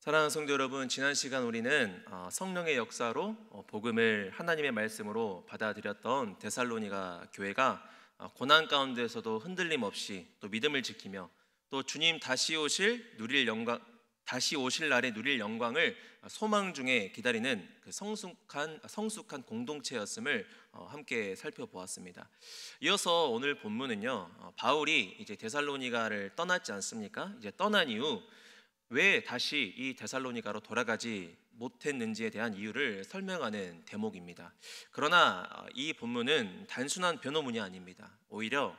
사랑하는 성도 여러분, 지난 시간 우리는 성령의 역사로 복음을 하나님의 말씀으로 받아들였던 데살로니가 교회가 고난 가운데서도 흔들림 없이 또 믿음을 지키며 또 주님 다시 오실 날에 누릴 영광을 소망 중에 기다리는 그 성숙한 공동체였음을 함께 살펴보았습니다. 이어서 오늘 본문은요, 바울이 이제 데살로니가를 떠났지 않습니까? 이제 떠난 이후 왜 다시 이 데살로니가로 돌아가지 못했는지에 대한 이유를 설명하는 대목입니다. 그러나 이 본문은 단순한 변호문이 아닙니다. 오히려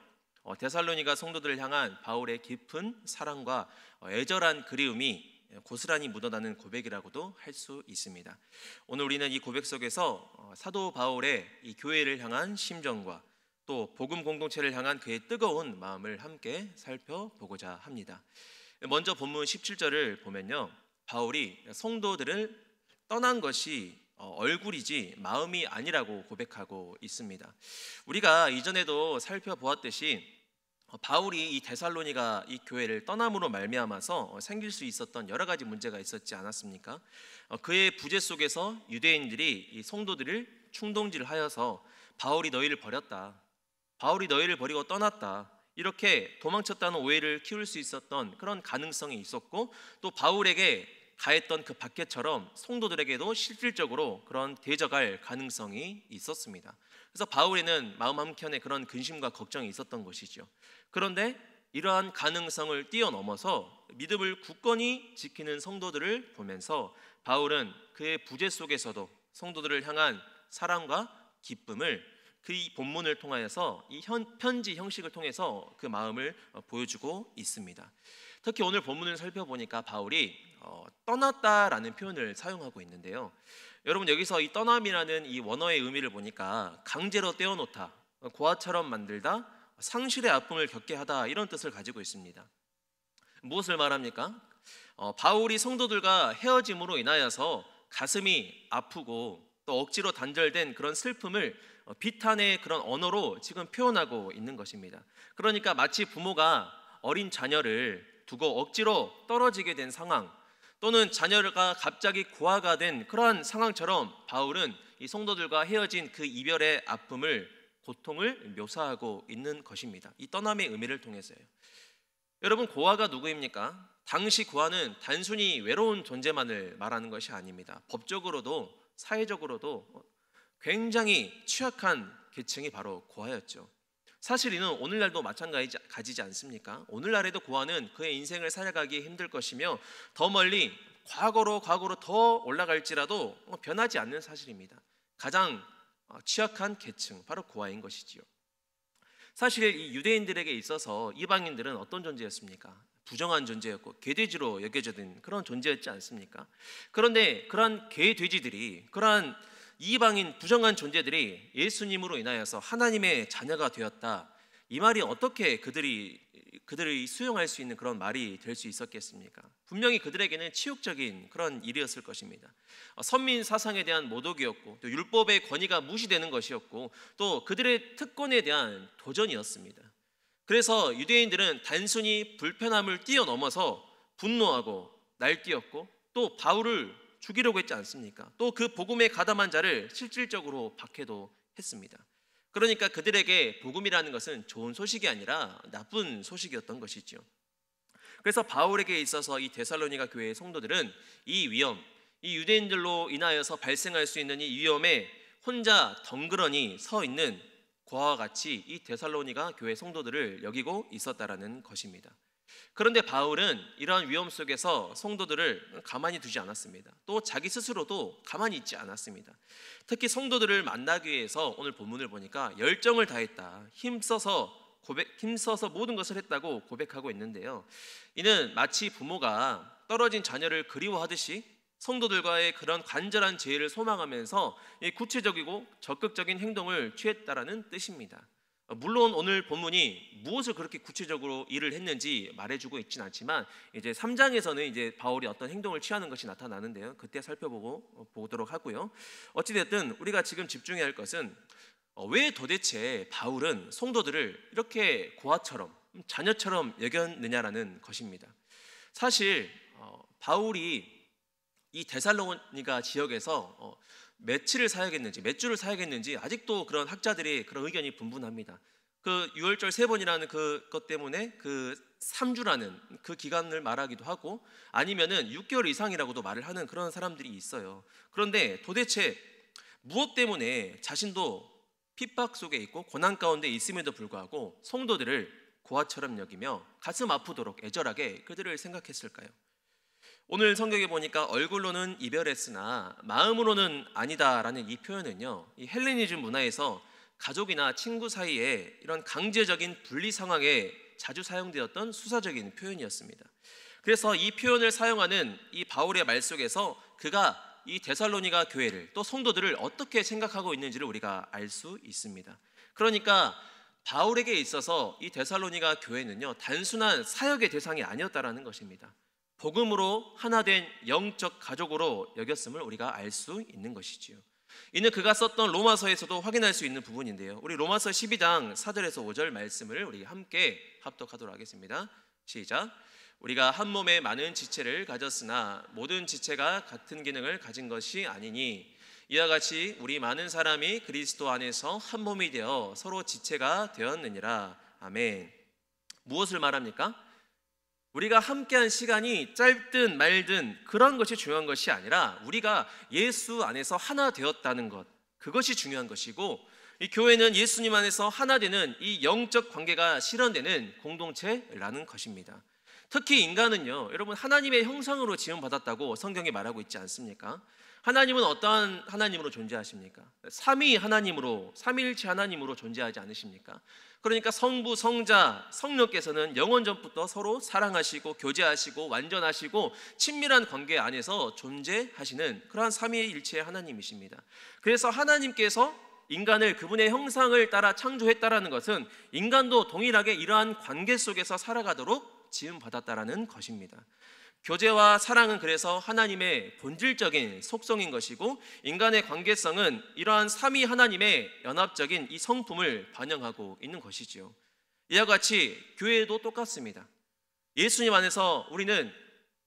데살로니가 성도들을 향한 바울의 깊은 사랑과 애절한 그리움이 고스란히 묻어나는 고백이라고도 할 수 있습니다. 오늘 우리는 이 고백 속에서 사도 바울의 이 교회를 향한 심정과 또 복음 공동체를 향한 그의 뜨거운 마음을 함께 살펴보고자 합니다. 먼저 본문 17절을 보면요, 바울이 성도들을 떠난 것이 얼굴이지 마음이 아니라고 고백하고 있습니다. 우리가 이전에도 살펴보았듯이 바울이 이 데살로니가 이 교회를 떠남으로 말미암아서 생길 수 있었던 여러 가지 문제가 있었지 않았습니까? 그의 부재 속에서 유대인들이 이 성도들을 충동질하여서 바울이 너희를 버렸다, 바울이 너희를 버리고 떠났다, 이렇게 도망쳤다는 오해를 키울 수 있었던 그런 가능성이 있었고, 또 바울에게 가했던 그 박해처럼 성도들에게도 실질적으로 그런 대적할 가능성이 있었습니다. 그래서 바울에는 마음 한켠에 그런 근심과 걱정이 있었던 것이죠. 그런데 이러한 가능성을 뛰어넘어서 믿음을 굳건히 지키는 성도들을 보면서 바울은 그의 부재 속에서도 성도들을 향한 사랑과 기쁨을 그 본문을 통하여서 이 편지 형식을 통해서 그 마음을 보여주고 있습니다. 특히 오늘 본문을 살펴보니까 바울이 떠났다라는 표현을 사용하고 있는데요. 여러분, 여기서 이 떠남이라는 이 원어의 의미를 보니까 강제로 떼어놓다, 고아처럼 만들다, 상실의 아픔을 겪게 하다, 이런 뜻을 가지고 있습니다. 무엇을 말합니까? 바울이 성도들과 헤어짐으로 인하여서 가슴이 아프고 또 억지로 단절된 그런 슬픔을 비탄의 그런 언어로 지금 표현하고 있는 것입니다. 그러니까 마치 부모가 어린 자녀를 두고 억지로 떨어지게 된 상황, 또는 자녀가 갑자기 고아가 된 그러한 상황처럼 바울은 이 성도들과 헤어진 그 이별의 아픔을, 고통을 묘사하고 있는 것입니다. 이 떠남의 의미를 통해서요. 여러분, 고아가 누구입니까? 당시 고아는 단순히 외로운 존재만을 말하는 것이 아닙니다. 법적으로도 사회적으로도 굉장히 취약한 계층이 바로 고아였죠. 사실 이는 오늘날도 마찬가지지 않습니까? 오늘날에도 고아는 그의 인생을 살아가기 힘들 것이며 더 멀리 과거로 더 올라갈지라도 변하지 않는 사실입니다. 가장 취약한 계층, 바로 고아인 것이지요. 사실 이 유대인들에게 있어서 이방인들은 어떤 존재였습니까? 부정한 존재였고 개돼지로 여겨지던 그런 존재였지 않습니까? 그런데 그러한 개돼지들이, 그러한 이방인 부정한 존재들이 예수님으로 인하여서 하나님의 자녀가 되었다, 이 말이 어떻게 그들이 수용할 수 있는 그런 말이 될 수 있었겠습니까? 분명히 그들에게는 치욕적인 그런 일이었을 것입니다. 선민 사상에 대한 모독이었고, 또 율법의 권위가 무시되는 것이었고, 또 그들의 특권에 대한 도전이었습니다. 그래서 유대인들은 단순히 불편함을 뛰어넘어서 분노하고 날뛰었고, 또 바울을 죽이려고 했지 않습니까? 또 그 복음에 가담한 자를 실질적으로 박해도 했습니다. 그러니까 그들에게 복음이라는 것은 좋은 소식이 아니라 나쁜 소식이었던 것이죠. 그래서 바울에게 있어서 이 데살로니가 교회의 성도들은 이 위험, 이 유대인들로 인하여서 발생할 수 있는 이 위험에 혼자 덩그러니 서 있는 고아와 같이 이 데살로니가 교회 성도들을 여기고 있었다라는 것입니다. 그런데 바울은 이러한 위험 속에서 성도들을 가만히 두지 않았습니다. 또 자기 스스로도 가만히 있지 않았습니다. 특히 성도들을 만나기 위해서 오늘 본문을 보니까 열정을 다했다, 힘써서 모든 것을 했다고 고백하고 있는데요. 이는 마치 부모가 떨어진 자녀를 그리워하듯이 성도들과의 그런 간절한 재회를 소망하면서 구체적이고 적극적인 행동을 취했다라는 뜻입니다. 물론 오늘 본문이 무엇을 그렇게 구체적으로 일을 했는지 말해주고 있지는 않지만 이제 3장에서는 이제 바울이 어떤 행동을 취하는 것이 나타나는데요. 그때 살펴보도록 하고요. 어찌됐든 우리가 지금 집중해야 할 것은 왜 도대체 바울은 성도들을 이렇게 고아처럼, 자녀처럼 여겼느냐라는 것입니다. 사실 바울이 이 데살로니가 지역에서 며칠을 사야겠는지, 몇 주를 사야겠는지 아직도 그런 학자들이 그런 의견이 분분합니다. 그 유월절 세 번이라는 그것 때문에 그 3주라는 그 기간을 말하기도 하고, 아니면은 6개월 이상이라고도 말을 하는 그런 사람들이 있어요. 그런데 도대체 무엇 때문에 자신도 핍박 속에 있고 고난 가운데 있음에도 불구하고 성도들을 고아처럼 여기며 가슴 아프도록 애절하게 그들을 생각했을까요? 오늘 성경에 보니까 얼굴로는 이별했으나 마음으로는 아니다라는 이 표현은요, 이 헬레니즘 문화에서 가족이나 친구 사이에 이런 강제적인 분리 상황에 자주 사용되었던 수사적인 표현이었습니다. 그래서 이 표현을 사용하는 이 바울의 말 속에서 그가 이 데살로니가 교회를, 또 성도들을 어떻게 생각하고 있는지를 우리가 알 수 있습니다. 그러니까 바울에게 있어서 이 데살로니가 교회는요, 단순한 사역의 대상이 아니었다라는 것입니다. 복음으로 하나된 영적 가족으로 여겼음을 우리가 알 수 있는 것이지요. 이는 그가 썼던 로마서에서도 확인할 수 있는 부분인데요, 우리 로마서 12장 4절에서 5절 말씀을 우리 함께 합독하도록 하겠습니다. 시작. 우리가 한 몸에 많은 지체를 가졌으나 모든 지체가 같은 기능을 가진 것이 아니니 이와 같이 우리 많은 사람이 그리스도 안에서 한 몸이 되어 서로 지체가 되었느니라. 아멘. 무엇을 말합니까? 우리가 함께한 시간이 짧든 말든 그런 것이 중요한 것이 아니라 우리가 예수 안에서 하나 되었다는 것, 그것이 중요한 것이고, 이 교회는 예수님 안에서 하나 되는 이 영적 관계가 실현되는 공동체라는 것입니다. 특히 인간은요, 여러분, 하나님의 형상으로 지음받았다고 성경이 말하고 있지 않습니까? 하나님은 어떠한 하나님으로 존재하십니까? 삼위 하나님으로, 삼위일체 하나님으로 존재하지 않으십니까? 그러니까 성부, 성자, 성령께서는 영원 전부터 서로 사랑하시고 교제하시고 완전하시고 친밀한 관계 안에서 존재하시는 그러한 삼위일체의 하나님이십니다. 그래서 하나님께서 인간을 그분의 형상을 따라 창조했다라는 것은 인간도 동일하게 이러한 관계 속에서 살아가도록 지음받았다라는 것입니다. 교제와 사랑은 그래서 하나님의 본질적인 속성인 것이고, 인간의 관계성은 이러한 삼위 하나님의 연합적인 이 성품을 반영하고 있는 것이지요. 이와 같이 교회도 똑같습니다. 예수님 안에서 우리는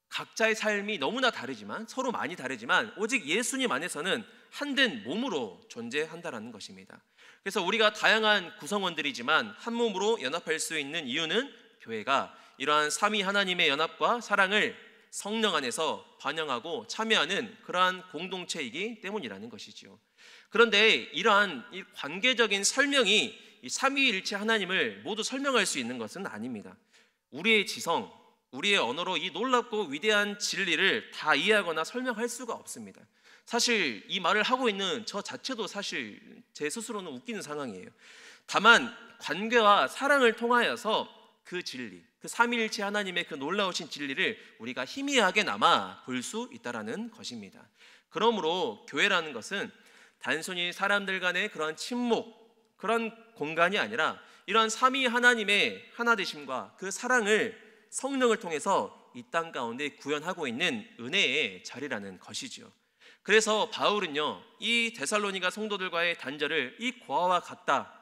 각자의 삶이 너무나 다르지만, 서로 많이 다르지만, 오직 예수님 안에서는 한된 몸으로 존재한다는 것입니다. 그래서 우리가 다양한 구성원들이지만 한 몸으로 연합할 수 있는 이유는 교회가 이러한 삼위 하나님의 연합과 사랑을 성령 안에서 반영하고 참여하는 그러한 공동체이기 때문이라는 것이지요. 그런데 이러한 이 관계적인 설명이 이 삼위일체 하나님을 모두 설명할 수 있는 것은 아닙니다. 우리의 지성, 우리의 언어로 이 놀랍고 위대한 진리를 다 이해하거나 설명할 수가 없습니다. 사실 이 말을 하고 있는 저 자체도 사실 제 스스로는 웃기는 상황이에요. 다만 관계와 사랑을 통하여서 그 진리, 그 삼위일체 하나님의 그 놀라우신 진리를 우리가 희미하게나마 볼 수 있다라는 것입니다. 그러므로 교회라는 것은 단순히 사람들 간의 그런 침묵, 그런 공간이 아니라 이러한 삼위 하나님의 하나되심과 그 사랑을 성령을 통해서 이 땅 가운데 구현하고 있는 은혜의 자리라는 것이죠. 그래서 바울은요, 이 데살로니가 성도들과의 단절을 이 고아와 같다,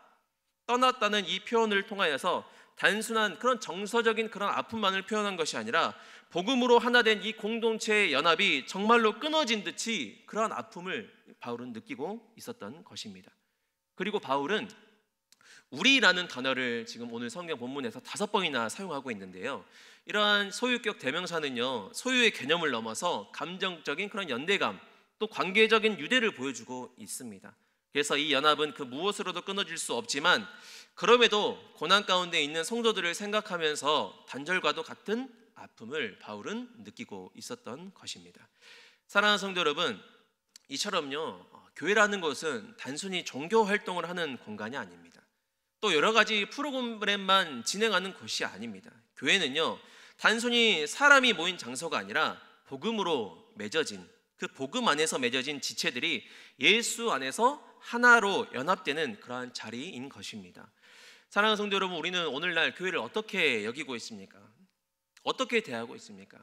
떠났다는 이 표현을 통하여서 단순한 그런 정서적인 그런 아픔만을 표현한 것이 아니라 복음으로 하나된 이 공동체의 연합이 정말로 끊어진 듯이 그러한 아픔을 바울은 느끼고 있었던 것입니다. 그리고 바울은 우리라는 단어를 지금 오늘 성경 본문에서 5번이나 사용하고 있는데요, 이러한 소유격 대명사는요, 소유의 개념을 넘어서 감정적인 그런 연대감, 또 관계적인 유대를 보여주고 있습니다. 그래서 이 연합은 그 무엇으로도 끊어질 수 없지만, 그럼에도 고난 가운데 있는 성도들을 생각하면서 단절과도 같은 아픔을 바울은 느끼고 있었던 것입니다. 사랑하는 성도 여러분, 이처럼요, 교회라는 것은 단순히 종교 활동을 하는 공간이 아닙니다. 또 여러 가지 프로그램만 진행하는 곳이 아닙니다. 교회는요, 단순히 사람이 모인 장소가 아니라 복음으로 맺어진, 그 복음 안에서 맺어진 지체들이 예수 안에서 하나로 연합되는 그러한 자리인 것입니다. 사랑하는 성도 여러분, 우리는 오늘날 교회를 어떻게 여기고 있습니까? 어떻게 대하고 있습니까?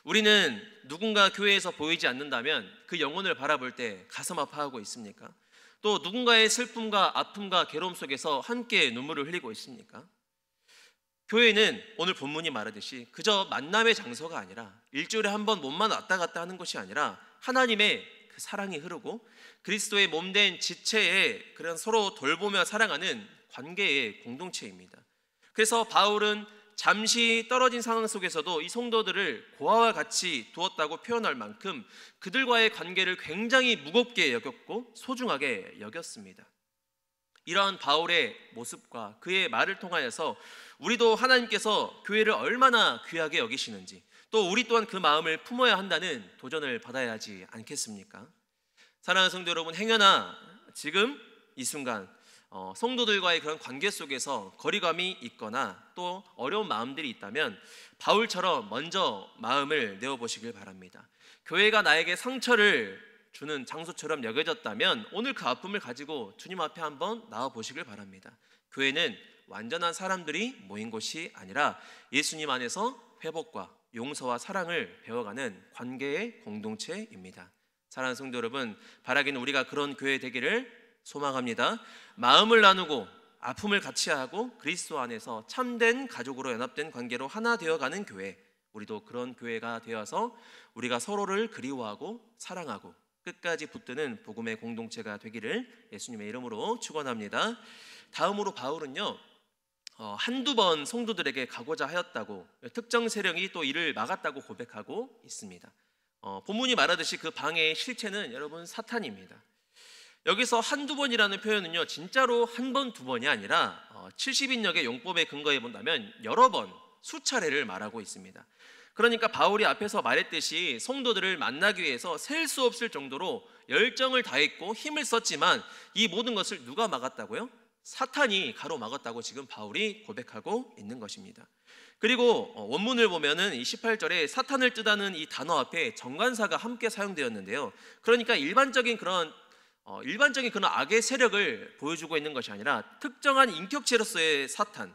우리는 누군가 교회에서 보이지 않는다면 그 영혼을 바라볼 때 가슴 아파하고 있습니까? 또 누군가의 슬픔과 아픔과 괴로움 속에서 함께 눈물을 흘리고 있습니까? 교회는 오늘 본문이 말하듯이 그저 만남의 장소가 아니라 일주일에 한 번 몸만 왔다 갔다 하는 것이 아니라 하나님의 그 사랑이 흐르고 그리스도의 몸된 지체의 그런 서로 돌보며 사랑하는 관계의 공동체입니다. 그래서 바울은 잠시 떨어진 상황 속에서도 이 성도들을 고아와 같이 두었다고 표현할 만큼 그들과의 관계를 굉장히 무겁게 여겼고 소중하게 여겼습니다. 이러한 바울의 모습과 그의 말을 통하여서 우리도 하나님께서 교회를 얼마나 귀하게 여기시는지, 또 우리 또한 그 마음을 품어야 한다는 도전을 받아야 하지 않겠습니까? 사랑하는 성도 여러분, 행여나 지금 이 순간 성도들과의 그런 관계 속에서 거리감이 있거나 또 어려운 마음들이 있다면 바울처럼 먼저 마음을 내어보시길 바랍니다. 교회가 나에게 상처를 주는 장소처럼 여겨졌다면 오늘 그 아픔을 가지고 주님 앞에 한번 나와보시길 바랍니다. 교회는 완전한 사람들이 모인 곳이 아니라 예수님 안에서 회복과 용서와 사랑을 배워가는 관계의 공동체입니다. 사랑하는 성도 여러분, 바라기는 우리가 그런 교회 되기를 소망합니다. 마음을 나누고 아픔을 같이 하고 그리스도 안에서 참된 가족으로 연합된 관계로 하나 되어가는 교회, 우리도 그런 교회가 되어서 우리가 서로를 그리워하고 사랑하고 끝까지 붙드는 복음의 공동체가 되기를 예수님의 이름으로 축원합니다. 다음으로 바울은요, 한두 번 성도들에게 가고자 하였다고, 특정 세력이 또 이를 막았다고 고백하고 있습니다. 본문이 말하듯이 그 방해의 실체는 여러분 사탄입니다. 여기서 한두 번이라는 표현은요, 진짜로 한 번, 두 번이 아니라 70인역의 용법에 근거해 본다면 여러 번, 수차례를 말하고 있습니다. 그러니까 바울이 앞에서 말했듯이 성도들을 만나기 위해서 셀 수 없을 정도로 열정을 다했고 힘을 썼지만 이 모든 것을 누가 막았다고요? 사탄이 가로막았다고 지금 바울이 고백하고 있는 것입니다. 그리고 원문을 보면은 이 18절에 사탄을 뜻하는 이 단어 앞에 정관사가 함께 사용되었는데요. 그러니까 일반적인 그런 악의 세력을 보여주고 있는 것이 아니라 특정한 인격체로서의 사탄,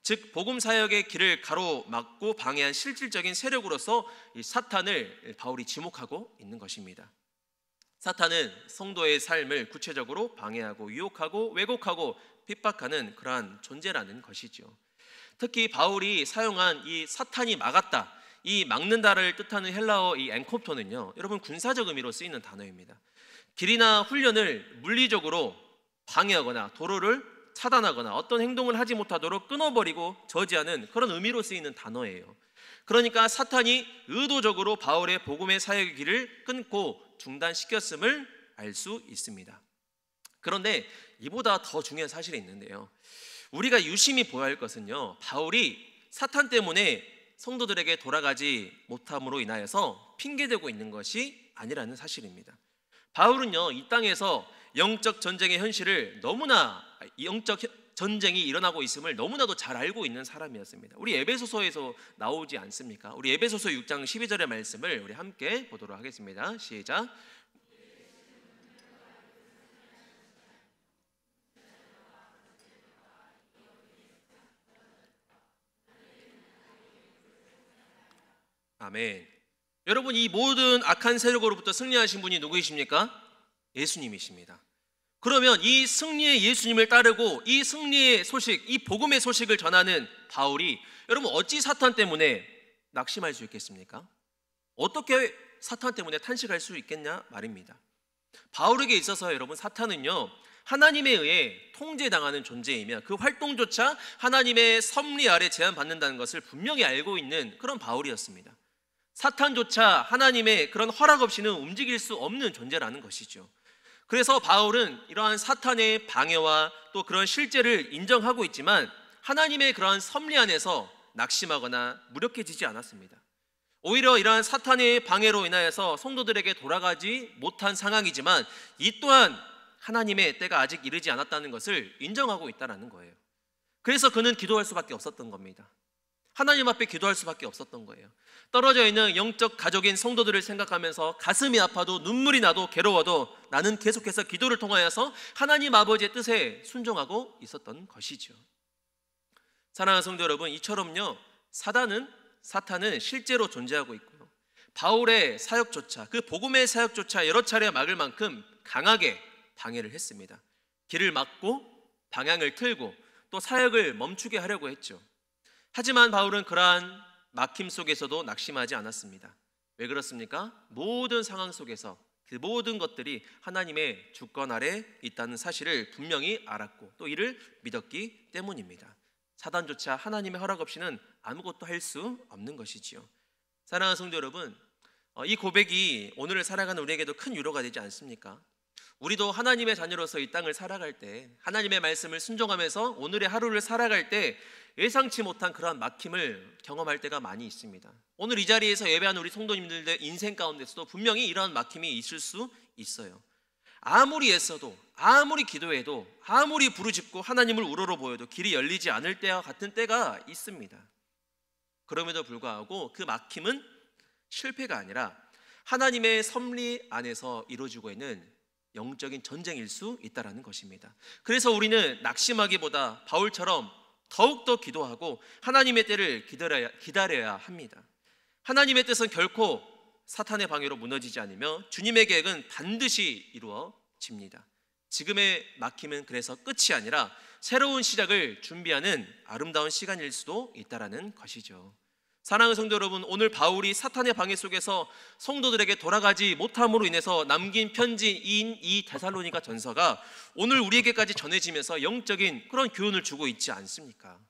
즉 복음 사역의 길을 가로막고 방해한 실질적인 세력으로서 이 사탄을 바울이 지목하고 있는 것입니다. 사탄은 성도의 삶을 구체적으로 방해하고 유혹하고 왜곡하고 핍박하는 그러한 존재라는 것이죠. 특히 바울이 사용한 이 사탄이 막았다, 이 막는다를 뜻하는 헬라어 이 엔콥토는요, 여러분 군사적 의미로 쓰이는 단어입니다. 길이나 훈련을 물리적으로 방해하거나 도로를 차단하거나 어떤 행동을 하지 못하도록 끊어버리고 저지하는 그런 의미로 쓰이는 단어예요. 그러니까 사탄이 의도적으로 바울의 복음의 사역의 길을 끊고 중단시켰음을 알 수 있습니다. 그런데 이보다 더 중요한 사실이 있는데요, 우리가 유심히 보아야 할 것은요, 바울이 사탄 때문에 성도들에게 돌아가지 못함으로 인하여서 핑계대고 있는 것이 아니라는 사실입니다. 바울은요, 이 땅에서 영적 전쟁의 현실을 너무나, 영적 전쟁이 일어나고 있음을 너무나도 잘 알고 있는 사람이었습니다. 우리 에베소서에서 나오지 않습니까? 우리 에베소서 6장 12절의 말씀을 우리 함께 보도록 하겠습니다. 시작. 아멘. 여러분, 이 모든 악한 세력으로부터 승리하신 분이 누구이십니까? 예수님이십니다. 그러면 이 승리의 예수님을 따르고 이 승리의 소식, 이 복음의 소식을 전하는 바울이 여러분 어찌 사탄 때문에 낙심할 수 있겠습니까? 어떻게 사탄 때문에 탄식할 수 있겠냐 말입니다. 바울에게 있어서 여러분 사탄은요, 하나님에 의해 통제당하는 존재이며 그 활동조차 하나님의 섭리 아래 제한받는다는 것을 분명히 알고 있는 그런 바울이었습니다. 사탄조차 하나님의 그런 허락 없이는 움직일 수 없는 존재라는 것이죠. 그래서 바울은 이러한 사탄의 방해와 또 그런 실제를 인정하고 있지만 하나님의 그러한 섭리 안에서 낙심하거나 무력해지지 않았습니다. 오히려 이러한 사탄의 방해로 인하여서 성도들에게 돌아가지 못한 상황이지만 이 또한 하나님의 때가 아직 이르지 않았다는 것을 인정하고 있다는 거예요. 그래서 그는 기도할 수밖에 없었던 겁니다. 하나님 앞에 기도할 수밖에 없었던 거예요. 떨어져 있는 영적 가족인 성도들을 생각하면서 가슴이 아파도 눈물이 나도 괴로워도 나는 계속해서 기도를 통하여서 하나님 아버지의 뜻에 순종하고 있었던 것이죠. 사랑하는 성도 여러분, 이처럼요, 사탄은 실제로 존재하고 있고요, 바울의 사역조차, 그 복음의 사역조차 여러 차례 막을 만큼 강하게 방해를 했습니다. 길을 막고 방향을 틀고 또 사역을 멈추게 하려고 했죠. 하지만 바울은 그러한 막힘 속에서도 낙심하지 않았습니다. 왜 그렇습니까? 모든 상황 속에서 그 모든 것들이 하나님의 주권 아래 있다는 사실을 분명히 알았고 또 이를 믿었기 때문입니다. 사단조차 하나님의 허락 없이는 아무것도 할 수 없는 것이지요. 사랑하는 성도 여러분, 이 고백이 오늘을 살아가는 우리에게도 큰 위로가 되지 않습니까? 우리도 하나님의 자녀로서 이 땅을 살아갈 때, 하나님의 말씀을 순종하면서 오늘의 하루를 살아갈 때 예상치 못한 그러한 막힘을 경험할 때가 많이 있습니다. 오늘 이 자리에서 예배하는 우리 성도님들의 인생 가운데서도 분명히 이러한 막힘이 있을 수 있어요. 아무리 애써도, 아무리 기도해도, 아무리 부르짖고 하나님을 우러러 보여도 길이 열리지 않을 때와 같은 때가 있습니다. 그럼에도 불구하고 그 막힘은 실패가 아니라 하나님의 섭리 안에서 이루어지고 있는 영적인 전쟁일 수 있다는 것입니다. 그래서 우리는 낙심하기보다 바울처럼 더욱더 기도하고 하나님의 때를 기다려야 합니다. 하나님의 뜻은 결코 사탄의 방해로 무너지지 않으며 주님의 계획은 반드시 이루어집니다. 지금의 막힘은 그래서 끝이 아니라 새로운 시작을 준비하는 아름다운 시간일 수도 있다는 것이죠. 사랑하는 성도 여러분, 오늘 바울이 사탄의 방해 속에서 성도들에게 돌아가지 못함으로 인해서 남긴 편지인 이 데살로니가 전서가 오늘 우리에게까지 전해지면서 영적인 그런 교훈을 주고 있지 않습니까?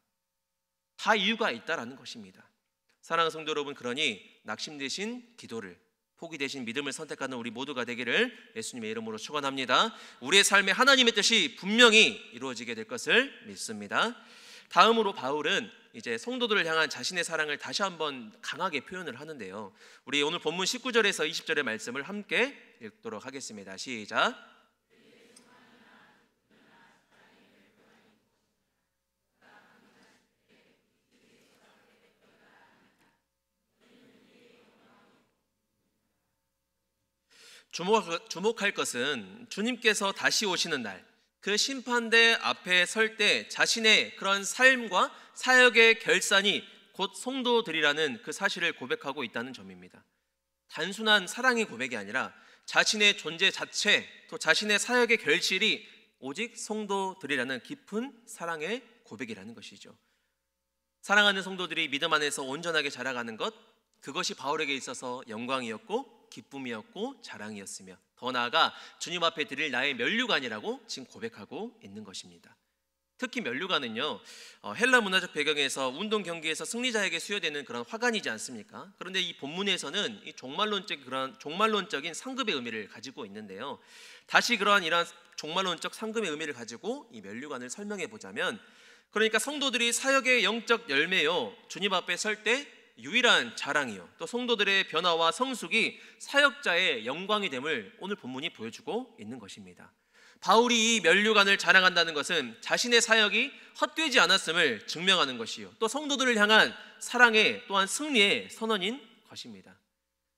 다 이유가 있다라는 것입니다. 사랑하는 성도 여러분, 그러니 낙심되신 기도를, 포기되신 믿음을 선택하는 우리 모두가 되기를 예수님의 이름으로 축원합니다. 우리의 삶에 하나님의 뜻이 분명히 이루어지게 될 것을 믿습니다. 다음으로 바울은 이제 성도들을 향한 자신의 사랑을 다시 한번 강하게 표현을 하는데요. 우리 오늘 본문 19절에서 20절의 말씀을 함께 읽도록 하겠습니다. 시작. 주목할 것은 주님께서 다시 오시는 날, 그 심판대 앞에 설 때 자신의 그런 삶과 사역의 결산이 곧 성도들이라는 그 사실을 고백하고 있다는 점입니다. 단순한 사랑의 고백이 아니라 자신의 존재 자체, 또 자신의 사역의 결실이 오직 성도들이라는 깊은 사랑의 고백이라는 것이죠. 사랑하는 성도들이 믿음 안에서 온전하게 자라가는 것, 그것이 바울에게 있어서 영광이었고 기쁨이었고 자랑이었으며 더 나아가 주님 앞에 드릴 나의 면류관이라고 지금 고백하고 있는 것입니다. 특히 면류관은요, 헬라 문화적 배경에서 운동 경기에서 승리자에게 수여되는 그런 화관이지 않습니까? 그런데 이 본문에서는 이 종말론적인 상급의 의미를 가지고 있는데요. 다시 이러한 종말론적 상급의 의미를 가지고 이 면류관을 설명해 보자면, 그러니까 성도들이 사역의 영적 열매요, 주님 앞에 설 때 유일한 자랑이요, 또 성도들의 변화와 성숙이 사역자의 영광이 됨을 오늘 본문이 보여주고 있는 것입니다. 바울이 이 면류관을 자랑한다는 것은 자신의 사역이 헛되지 않았음을 증명하는 것이요, 또 성도들을 향한 사랑의 또한 승리의 선언인 것입니다.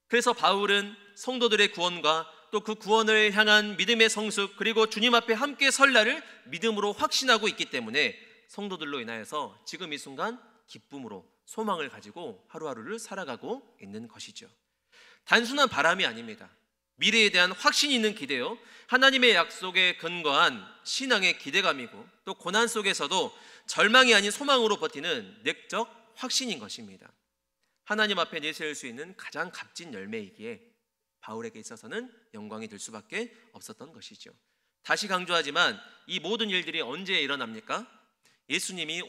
그래서 바울은 성도들의 구원과 또 그 구원을 향한 믿음의 성숙, 그리고 주님 앞에 함께 설 날을 믿음으로 확신하고 있기 때문에 성도들로 인하여서 지금 이 순간 기쁨으로 소망을 가지고 하루하루를 살아가고 있는 것이죠. 단순한 바람이 아닙니다. 미래에 대한 확신이 있는 기대요, 하나님의 약속에 근거한 신앙의 기대감이고, 또 고난 속에서도 절망이 아닌 소망으로 버티는 내적 확신인 것입니다. 하나님 앞에 내세울 수 있는 가장 값진 열매이기에 바울에게 있어서는 영광이 될 수밖에 없었던 것이죠. 다시 강조하지만 이 모든 일들이 언제 일어납니까? 예수님이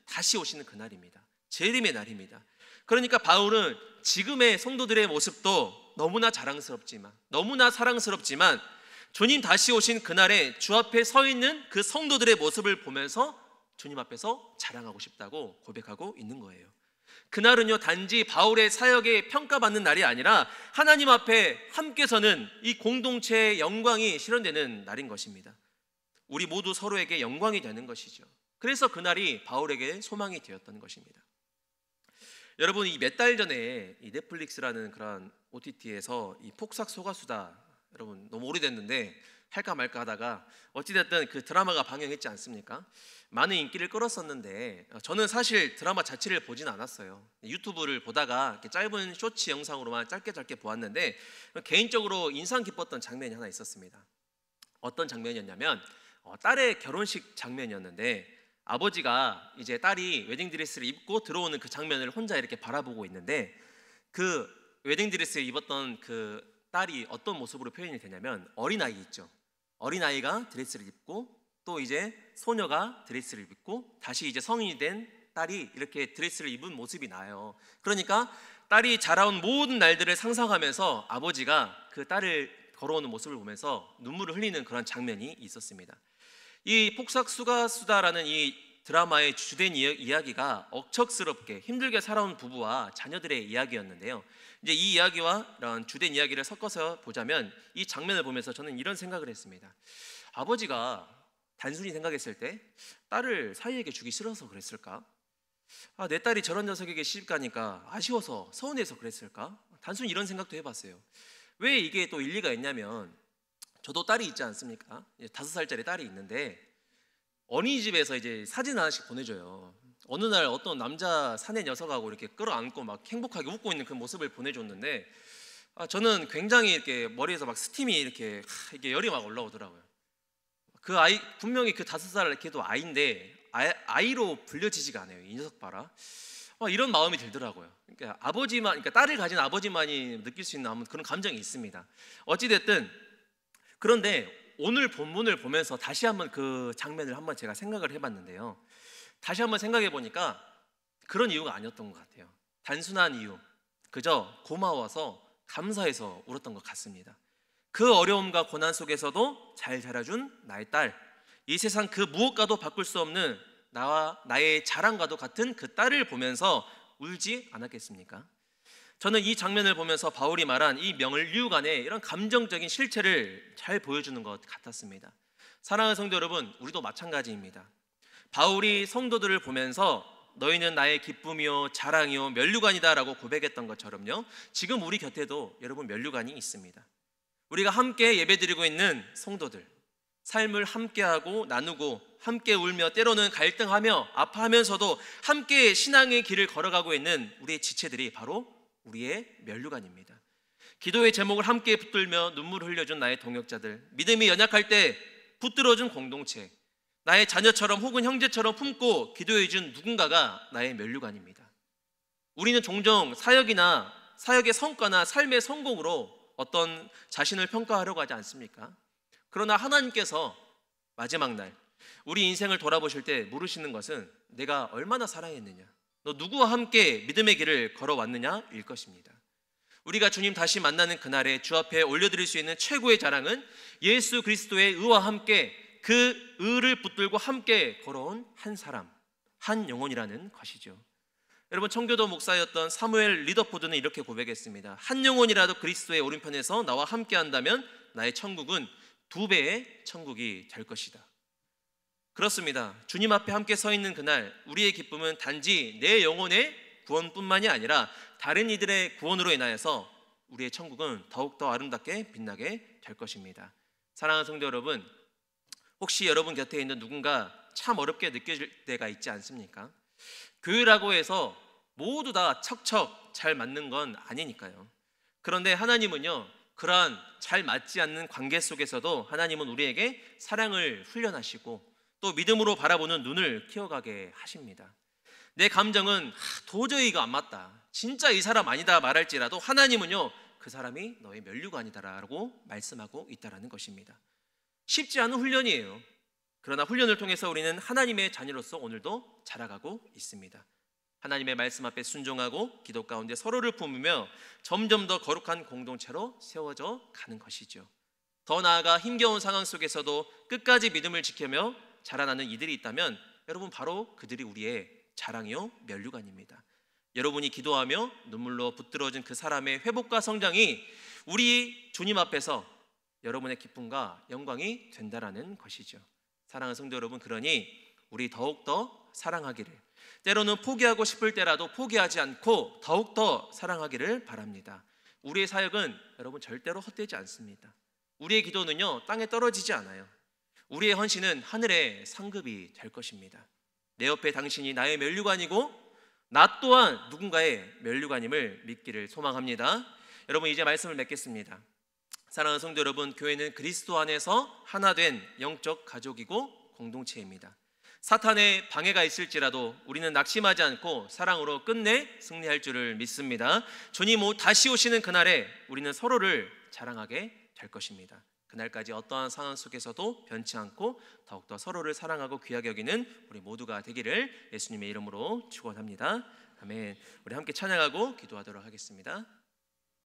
다시 오시는 그날입니다. 재림의 날입니다. 그러니까 바울은 지금의 성도들의 모습도 너무나 자랑스럽지만, 너무나 사랑스럽지만 주님 다시 오신 그날에 주 앞에 서 있는 그 성도들의 모습을 보면서 주님 앞에서 자랑하고 싶다고 고백하고 있는 거예요. 그날은요, 단지 바울의 사역에 평가받는 날이 아니라 하나님 앞에 함께 서는 이 공동체의 영광이 실현되는 날인 것입니다. 우리 모두 서로에게 영광이 되는 것이죠. 그래서 그날이 바울에게 소망이 되었던 것입니다. 여러분, 이 몇 달 전에 이 넷플릭스라는 그런 OTT에서 이 폭삭 소가수다, 여러분 너무 오래됐는데 할까 말까 하다가 어찌됐든 그 드라마가 방영했지 않습니까? 많은 인기를 끌었었는데 저는 사실 드라마 자체를 보진 않았어요. 유튜브를 보다가 이렇게 짧은 쇼츠 영상으로만 짧게 보았는데 개인적으로 인상 깊었던 장면이 하나 있었습니다. 어떤 장면이었냐면 딸의 결혼식 장면이었는데 아버지가 이제 딸이 웨딩드레스를 입고 들어오는 그 장면을 혼자 이렇게 바라보고 있는데, 그 웨딩드레스를 입었던 그 딸이 어떤 모습으로 표현이 되냐면, 어린아이 있죠. 어린아이가 드레스를 입고, 또 이제 소녀가 드레스를 입고, 다시 이제 성인이 된 딸이 이렇게 드레스를 입은 모습이 나요. 그러니까 딸이 자라온 모든 날들을 상상하면서 아버지가 그 딸을 걸어오는 모습을 보면서 눈물을 흘리는 그런 장면이 있었습니다. 이 폭삭수가수다라는 이 드라마의 주된 이야기가 억척스럽게 힘들게 살아온 부부와 자녀들의 이야기였는데요. 이제 이 이야기와 이런 주된 이야기를 섞어서 보자면, 이 장면을 보면서 저는 이런 생각을 했습니다. 아버지가 단순히 생각했을 때 딸을 사위에게 주기 싫어서 그랬을까? 내 딸이 저런 녀석에게 시집 가니까 아쉬워서 서운해서 그랬을까? 단순히 이런 생각도 해봤어요. 왜 이게 또 일리가 있냐면, 저도 딸이 있지 않습니까? 5살짜리 딸이 있는데, 어린이집에서 이제 사진 하나씩 보내줘요. 어느 날 어떤 남자 사내 녀석하고 이렇게 끌어안고 막 행복하게 웃고 있는 그 모습을 보내줬는데, 저는 굉장히 이렇게 머리에서 막 스팀이 이렇게 이게 열이 막 올라오더라고요. 그 아이, 분명히 그 5살 걔도 아이인데 아이로 불려지지가 않아요. 이 녀석 봐라. 이런 마음이 들더라고요. 그러니까 그러니까 딸을 가진 아버지만이 느낄 수 있는 그런 감정이 있습니다. 어찌 됐든, 그런데 오늘 본문을 보면서 다시 한번 그 장면을 한번 제가 생각을 해봤는데요. 다시 한번 생각해 보니까 그런 이유가 아니었던 것 같아요. 단순한 이유, 그저 고마워서 감사해서 울었던 것 같습니다. 그 어려움과 고난 속에서도 잘 자라준 나의 딸, 이 세상 그 무엇과도 바꿀 수 없는 나의 자랑과도 같은 그 딸을 보면서 울지 않았겠습니까? 저는 이 장면을 보면서 바울이 말한 이 면류관의 이런 감정적인 실체를 잘 보여주는 것 같았습니다. 사랑하는 성도 여러분, 우리도 마찬가지입니다. 바울이 성도들을 보면서 너희는 나의 기쁨이요 자랑이요 면류관이다 라고 고백했던 것처럼요, 지금 우리 곁에도 여러분 면류관이 있습니다. 우리가 함께 예배드리고 있는 성도들, 삶을 함께하고 나누고 함께 울며 때로는 갈등하며 아파하면서도 함께 신앙의 길을 걸어가고 있는 우리의 지체들이 바로 우리의 면류관입니다. 기도의 제목을 함께 붙들며 눈물을 흘려준 나의 동역자들, 믿음이 연약할 때 붙들어준 공동체, 나의 자녀처럼 혹은 형제처럼 품고 기도해준 누군가가 나의 면류관입니다. 우리는 종종 사역의 성과나 삶의 성공으로 어떤 자신을 평가하려고 하지 않습니까? 그러나 하나님께서 마지막 날 우리 인생을 돌아보실 때 물으시는 것은 내가 얼마나 사랑했느냐, 너 누구와 함께 믿음의 길을 걸어왔느냐일 것입니다. 우리가 주님 다시 만나는 그날에 주 앞에 올려드릴 수 있는 최고의 자랑은 예수 그리스도의 의와 함께 그 의를 붙들고 함께 걸어온 한 사람, 한 영혼이라는 것이죠. 여러분, 청교도 목사였던 사무엘 리더포드는 이렇게 고백했습니다. 한 영혼이라도 그리스도의 오른편에서 나와 함께 한다면 나의 천국은 2배의 천국이 될 것이다. 그렇습니다. 주님 앞에 함께 서 있는 그날 우리의 기쁨은 단지 내 영혼의 구원뿐만이 아니라 다른 이들의 구원으로 인하여서 우리의 천국은 더욱더 아름답게 빛나게 될 것입니다. 사랑하는 성도 여러분, 혹시 여러분 곁에 있는 누군가 참 어렵게 느껴질 때가 있지 않습니까? 교회라고 해서 모두 다 척척 잘 맞는 건 아니니까요. 그런데 하나님은요, 그러한 잘 맞지 않는 관계 속에서도 하나님은 우리에게 사랑을 훈련하시고 또 믿음으로 바라보는 눈을 키워가게 하십니다. 내 감정은 도저히 이거 안 맞다, 진짜 이 사람 아니다 말할지라도 하나님은요, 그 사람이 너의 면류관이다라고 말씀하고 있다라는 것입니다. 쉽지 않은 훈련이에요. 그러나 훈련을 통해서 우리는 하나님의 자녀로서 오늘도 자라가고 있습니다. 하나님의 말씀 앞에 순종하고 기도 가운데 서로를 품으며 점점 더 거룩한 공동체로 세워져 가는 것이죠. 더 나아가 힘겨운 상황 속에서도 끝까지 믿음을 지키며 자라나는 이들이 있다면 여러분, 바로 그들이 우리의 자랑이요 면류관입니다. 여러분이 기도하며 눈물로 붙들어진 그 사람의 회복과 성장이 우리 주님 앞에서 여러분의 기쁨과 영광이 된다라는 것이죠. 사랑하는 성도 여러분, 그러니 우리 더욱더 사랑하기를, 때로는 포기하고 싶을 때라도 포기하지 않고 더욱더 사랑하기를 바랍니다. 우리의 사역은 여러분 절대로 헛되지 않습니다. 우리의 기도는요, 땅에 떨어지지 않아요. 우리의 헌신은 하늘의 상급이 될 것입니다. 내 옆에 당신이 나의 면류관이고 나 또한 누군가의 면류관임을 믿기를 소망합니다. 여러분, 이제 말씀을 맺겠습니다. 사랑하는 성도 여러분, 교회는 그리스도 안에서 하나 된 영적 가족이고 공동체입니다. 사탄의 방해가 있을지라도 우리는 낙심하지 않고 사랑으로 끝내 승리할 줄을 믿습니다. 주님 다시 오시는 그날에 우리는 서로를 자랑하게 될 것입니다. 그날까지 어떠한 상황 속에서도 변치 않고 더욱더 서로를 사랑하고 귀하게 여기는 우리 모두가 되기를 예수님의 이름으로 축원합니다. 아멘. 우리 함께 찬양하고 기도하도록 하겠습니다.